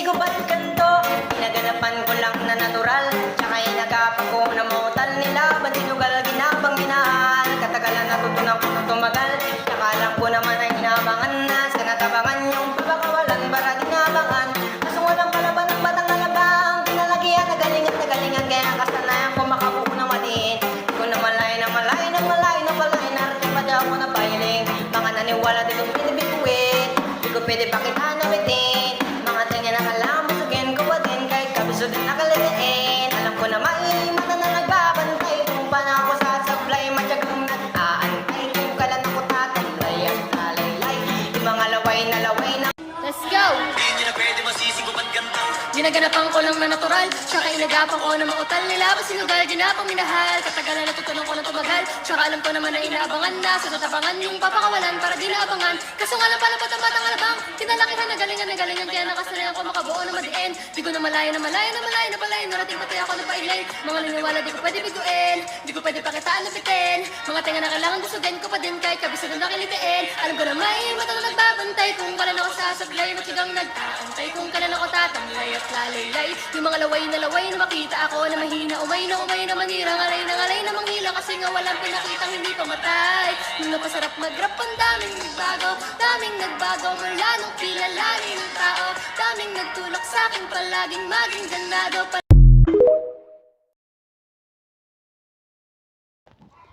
masisisi ko ba't ganto? Pinaganapan ko lang na natural, tsaka inagapan ko na mautal nila. Sinugal, ginabang, minahal, katagalan natutunan ko na tumagal. Tsaka alam ko naman ay inabangan na sa natabangan yung pagkakawalan para dinabangan. Kaso walang palaban ng batang alabang, pinalagihan na galingan, kaya nakasanayan ko makabuo na maliin. Di ko na malay, narating pa di ako na piling. Mga naniwala di ko pinibituin, di ko pwede pakita na bitin. Mga tingin na kalang busugin ko pa din, kahit kabiso din nakalitiin. Alam ko na may mata na nagbabantay, kung pa na ako sasablay, matyagang nag-aantay. Kung kailan ako tatamlay at lalaylay, yung mga laway na Let's go! Hindi na pwede masisi ko ba't ganito? Ginaganapan ko lang na natural, tsaka inagapan ko na mautal nila. Sinugal, ginapang minahal, katagalan natutunan ko na tumagal. Tsaka alam ko naman na inaabangan na sa tatapangan yung papakawalan para di naabangan. Kaso nga lang pala ba't ang batang alabang, kinalakihan na galingan, kaya nakasanayan ko makabuo na madiin. Di ko na malaya, narating pati ako na pailay. Mga niniwala di ko pwede biguin, di ko pwede pakitaan na bitin. Mga tinga na kailangan busugin ko pa din, kahit kabiso na nakilitiin. Alam ko na may mata na nagbabantay, kung kailan ako sasablay, matigang nag-aantay. Kung kailan ako tatamlay at lalaylay, yung mga laway na makita ako na mahina, umay na manira, ngalay na manghila, kasi nga walang pinakitang hindi pamatay. Nung napasarap mag-rap, ang daming nagbago mula nung kilalanin ng tao. Daming nagtulak sa akin palaging maging ganado.